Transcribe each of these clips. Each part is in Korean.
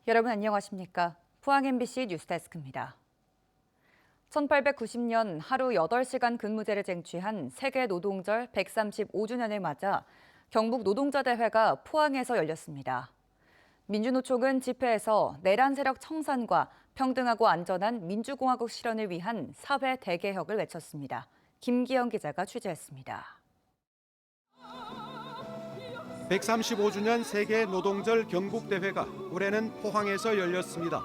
여러분 안녕하십니까? 포항 MBC 뉴스데스크입니다. 1890년 하루 8시간 근무제를 쟁취한 세계 노동절 135주년을 맞아 경북 노동자대회가 포항에서 열렸습니다. 민주노총은 집회에서 내란 세력 청산과 평등하고 안전한 민주공화국 실현을 위한 사회 대개혁을 외쳤습니다. 김기영 기자가 취재했습니다. 135주년 세계 노동절 경북대회가 올해는 포항에서 열렸습니다.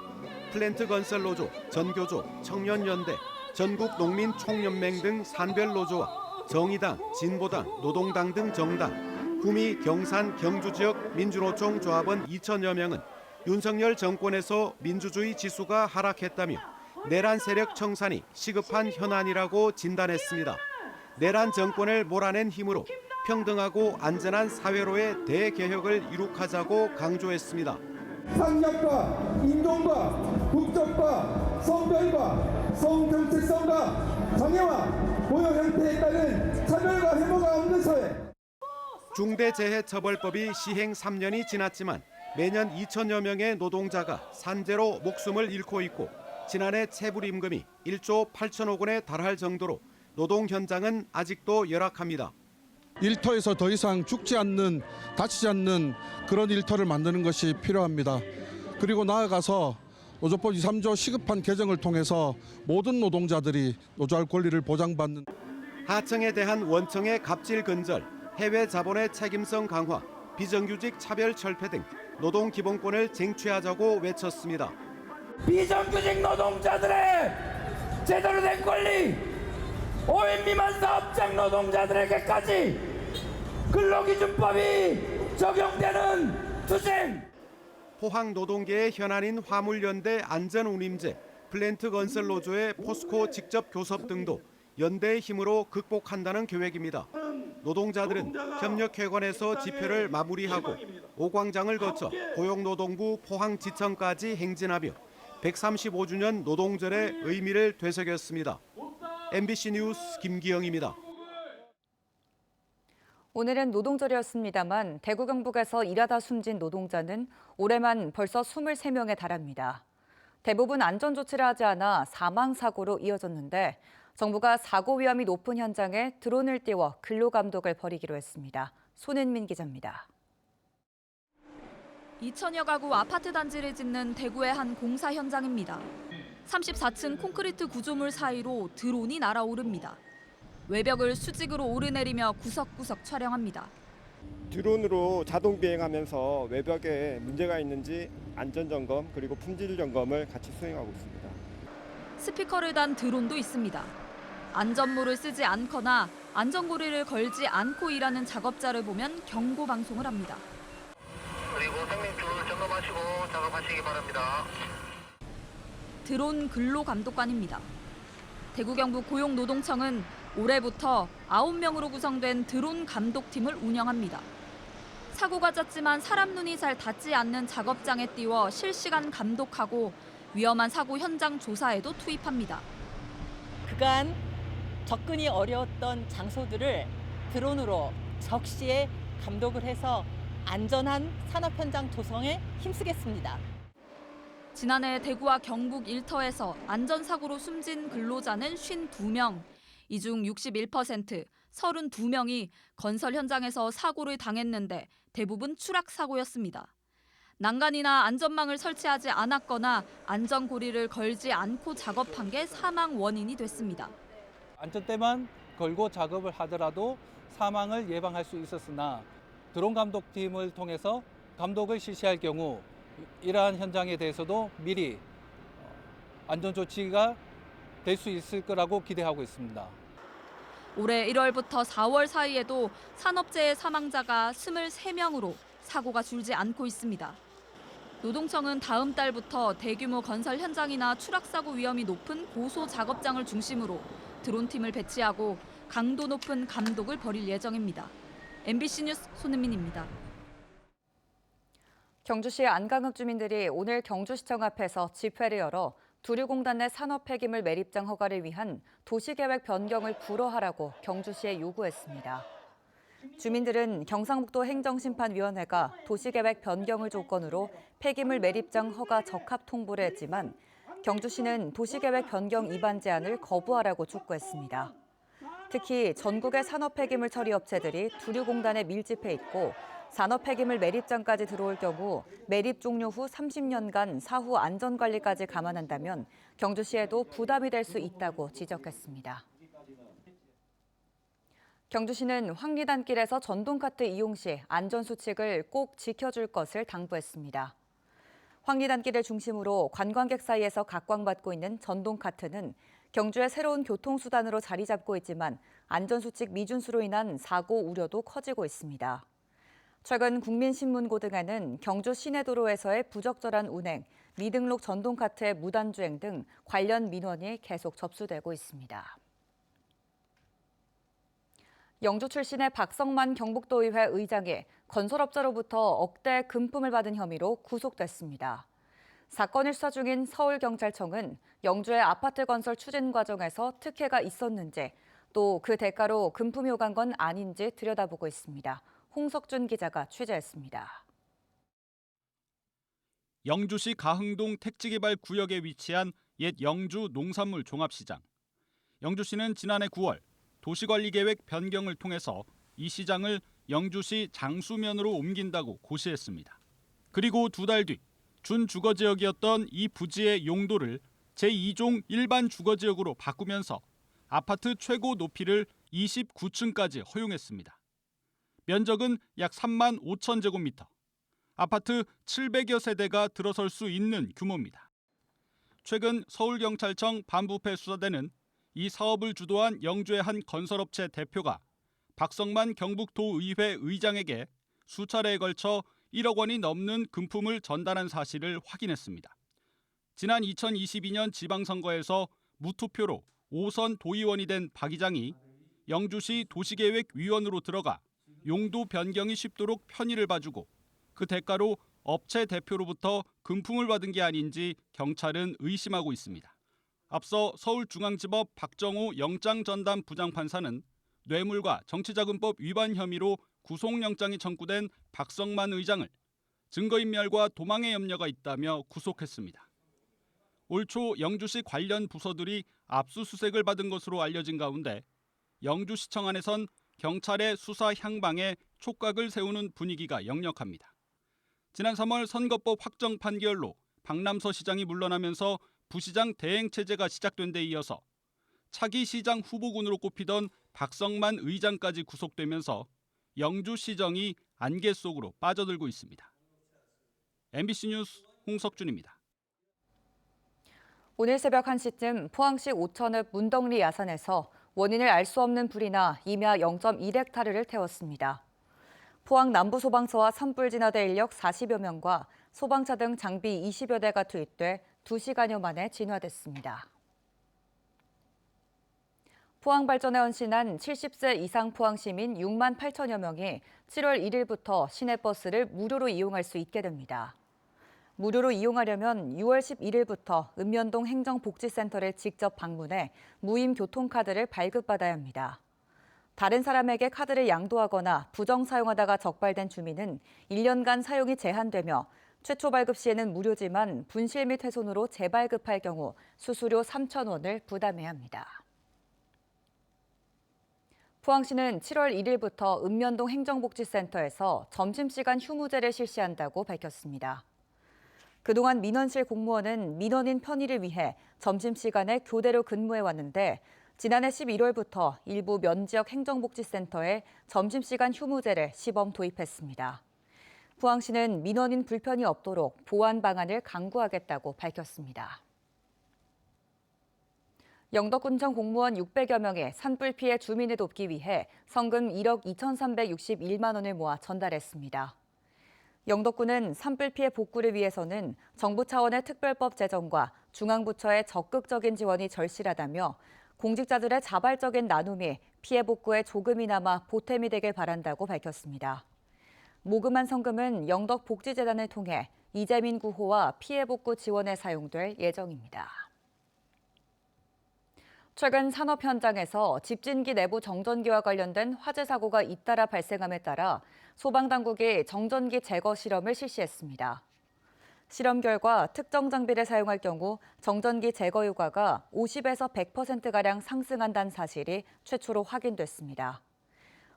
플랜트 건설 노조, 전교조, 청년연대, 전국 농민총연맹 등 산별 노조와 정의당, 진보당, 노동당 등 정당, 구미, 경산, 경주 지역 민주노총 조합원 2천여 명은 윤석열 정권에서 민주주의 지수가 하락했다며 내란 세력 청산이 시급한 현안이라고 진단했습니다. 내란 정권을 몰아낸 힘으로 평등하고 안전한 사회로의 대개혁을 이룩하자고 강조했습니다. 상력과 인종과 국적과 성별과 성정체성과 장애와 고용 형태에 따른 차별과 혐오가 없는 사회. 중대재해처벌법이 시행 3년이 지났지만 매년 2천여 명의 노동자가 산재로 목숨을 잃고 있고 지난해 체불임금이 1조 8천억 원에 달할 정도로 노동 현장은 아직도 열악합니다. 일터에서 더 이상 죽지 않는, 다치지 않는 그런 일터를 만드는 것이 필요합니다. 그리고 나아가서 노조법 2, 3조 시급한 개정을 통해서 모든 노동자들이 노조할 권리를 보장받는. 하청에 대한 원청의 갑질 근절, 해외 자본의 책임성 강화, 비정규직 차별 철폐 등 노동 기본권을 쟁취하자고 외쳤습니다. 비정규직 노동자들의 제대로 된 권리, 5인 미만 사업장 노동자들에게까지 근로기준법이 적용되는 투쟁. 포항 노동계의 현안인 화물연대 안전운임제, 플랜트 건설 노조의 포스코 직접 교섭 등도 연대의 힘으로 극복한다는 계획입니다. 노동자들은 협력회관에서 집회를 마무리하고 오광장을 거쳐 고용노동부 포항지청까지 행진하며 135주년 노동절의 의미를 되새겼습니다. MBC 뉴스 김기영입니다. 오늘은 노동절이었습니다만 대구 경북에서 일하다 숨진 노동자는 올해만 벌써 23명에 달합니다. 대부분 안전조치를 하지 않아 사망사고로 이어졌는데 정부가 사고 위험이 높은 현장에 드론을 띄워 근로감독을 벌이기로 했습니다. 손은민 기자입니다. 2천여 가구 아파트 단지를 짓는 대구의 한 공사 현장입니다. 34층 콘크리트 구조물 사이로 드론이 날아오릅니다. 외벽을 수직으로 오르내리며 구석구석 촬영합니다. 드론으로 자동 비행하면서 외벽에 문제가 있는지 안전점검 그리고 품질 점검을 같이 수행하고 있습니다. 스피커를 단 드론도 있습니다. 안전모를 쓰지 않거나 안전고리를 걸지 않고 일하는 작업자를 보면 경고 방송을 합니다. 그리고 생명줄 점검하시고 작업하시기 바랍니다. 드론 근로감독관입니다. 대구 경북 고용노동청은 올해부터 9명으로 구성된 드론 감독팀을 운영합니다. 사고가 잦지만 사람 눈이 잘 닿지 않는 작업장에 띄워 실시간 감독하고 위험한 사고 현장 조사에도 투입합니다. 그간 접근이 어려웠던 장소들을 드론으로 적시에 감독을 해서 안전한 산업 현장 조성에 힘쓰겠습니다. 지난해 대구와 경북 일터에서 안전사고로 숨진 근로자는 52명, 이 중 61%, 32명이 건설 현장에서 사고를 당했는데 대부분 추락사고였습니다. 난간이나 안전망을 설치하지 않았거나 안전고리를 걸지 않고 작업한 게 사망 원인이 됐습니다. 안전대만 걸고 작업을 하더라도 사망을 예방할 수 있었으나 드론 감독팀을 통해서 감독을 실시할 경우 이러한 현장에 대해서도 미리 안전조치가 될 수 있을 거라고 기대하고 있습니다. 올해 1월부터 4월 사이에도 산업재해 사망자가 23명으로 사고가 줄지 않고 있습니다. 노동청은 다음 달부터 대규모 건설 현장이나 추락사고 위험이 높은 고소 작업장을 중심으로 드론팀을 배치하고 강도 높은 감독을 벌일 예정입니다. MBC 뉴스 손은민입니다. 경주시 안강읍 주민들이 오늘 경주시청 앞에서 집회를 열어 두류공단 내 산업 폐기물 매립장 허가를 위한 도시계획 변경을 불허하라고 경주시에 요구했습니다. 주민들은 경상북도 행정심판위원회가 도시계획 변경을 조건으로 폐기물 매립장 허가 적합 통보를 했지만 경주시는 도시계획 변경 위반 제안을 거부하라고 촉구했습니다. 특히 전국의 산업 폐기물 처리 업체들이 두류공단에 밀집해 있고 산업 폐기물 매립장까지 들어올 경우 매립 종료 후 30년간 사후 안전관리까지 감안한다면 경주시에도 부담이 될 수 있다고 지적했습니다. 경주시는 황리단길에서 전동카트 이용 시 안전수칙을 꼭 지켜줄 것을 당부했습니다. 황리단길을 중심으로 관광객 사이에서 각광받고 있는 전동카트는 경주의 새로운 교통수단으로 자리 잡고 있지만 안전수칙 미준수로 인한 사고 우려도 커지고 있습니다. 최근 국민신문고 등에는 경주 시내도로에서의 부적절한 운행, 미등록 전동카트의 무단주행 등 관련 민원이 계속 접수되고 있습니다. 영주 출신의 박성만 경북도의회 의장이 건설업자로부터 억대 금품을 받은 혐의로 구속됐습니다. 사건을 수사 중인 서울경찰청은 영주의 아파트 건설 추진 과정에서 특혜가 있었는지 또 그 대가로 금품 요구한 건 아닌지 들여다보고 있습니다. 홍석준 기자가 취재했습니다. 영주시 가흥동 택지개발 구역에 위치한 옛 영주 농산물 종합시장. 영주시는 지난해 9월 도시관리계획 변경을 통해서 이 시장을 영주시 장수면으로 옮긴다고 고시했습니다. 그리고 2달 뒤 준주거지역이었던 이 부지의 용도를 제2종 일반 주거지역으로 바꾸면서 아파트 최고 높이를 29층까지 허용했습니다. 면적은 약 3만 5천 제곱미터, 아파트 700여 세대가 들어설 수 있는 규모입니다. 최근 서울경찰청 반부패 수사대는 이 사업을 주도한 영주의 한 건설업체 대표가 박성만 경북도의회 의장에게 수차례에 걸쳐 1억 원이 넘는 금품을 전달한 사실을 확인했습니다. 지난 2022년 지방선거에서 무투표로 5선 도의원이 된 박 의장이 영주시 도시계획위원으로 들어가 용도 변경이 쉽도록 편의를 봐주고 그 대가로 업체 대표로부터 금품을 받은 게 아닌지 경찰은 의심하고 있습니다. 앞서 서울중앙지법 박정호 영장전담 부장판사는 뇌물과 정치자금법 위반 혐의로 구속영장이 청구된 박성만 의장을 증거인멸과 도망의 염려가 있다며 구속했습니다. 올 초 영주시 관련 부서들이 압수수색을 받은 것으로 알려진 가운데 영주시청 안에선 경찰의 수사 향방에 촉각을 세우는 분위기가 역력합니다. 지난 3월 선거법 확정 판결로 박남서 시장이 물러나면서 부시장 대행체제가 시작된 데 이어서 차기 시장 후보군으로 꼽히던 박성만 의장까지 구속되면서 영주시정이 안개 속으로 빠져들고 있습니다. MBC 뉴스 홍석준입니다. 오늘 새벽 1시쯤 포항시 오천읍 문덕리 야산에서 원인을 알 수 없는 불이 나 임야 0.1헥타르를 태웠습니다. 포항 남부소방서와 산불진화대 인력 40여 명과 소방차 등 장비 20여 대가 투입돼 2시간여 만에 진화됐습니다. 포항발전에 헌신한 70세 이상 포항시민 6만 8천여 명이 7월 1일부터 시내버스를 무료로 이용할 수 있게 됩니다. 무료로 이용하려면 6월 11일부터 읍면동 행정복지센터를 직접 방문해 무임 교통카드를 발급받아야 합니다. 다른 사람에게 카드를 양도하거나 부정 사용하다가 적발된 주민은 1년간 사용이 제한되며 최초 발급 시에는 무료지만 분실 및 훼손으로 재발급할 경우 수수료 3,000원을 부담해야 합니다. 포항시는 7월 1일부터 읍면동 행정복지센터에서 점심시간 휴무제를 실시한다고 밝혔습니다. 그동안 민원실 공무원은 민원인 편의를 위해 점심시간에 교대로 근무해왔는데 지난해 11월부터 일부 면지역 행정복지센터에 점심시간 휴무제를 시범 도입했습니다. 포항시는 민원인 불편이 없도록 보완 방안을 강구하겠다고 밝혔습니다. 영덕군청 공무원 600여 명의 산불 피해 주민을 돕기 위해 성금 1억 2,361만 원을 모아 전달했습니다. 영덕군은 산불 피해 복구를 위해서는 정부 차원의 특별법 제정과 중앙부처의 적극적인 지원이 절실하다며 공직자들의 자발적인 나눔이 피해 복구에 조금이나마 보탬이 되길 바란다고 밝혔습니다. 모금한 성금은 영덕복지재단을 통해 이재민 구호와 피해 복구 지원에 사용될 예정입니다. 최근 산업 현장에서 집진기 내부 정전기와 관련된 화재 사고가 잇따라 발생함에 따라 소방당국이 정전기 제거 실험을 실시했습니다. 실험 결과 특정 장비를 사용할 경우 정전기 제거 효과가 50에서 100%가량 상승한다는 사실이 최초로 확인됐습니다.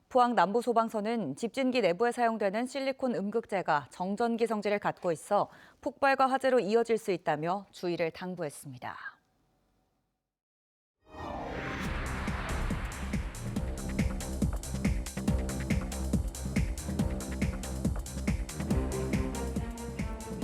포항 남부소방서는 집진기 내부에 사용되는 실리콘 음극재가 정전기 성질을 갖고 있어 폭발과 화재로 이어질 수 있다며 주의를 당부했습니다.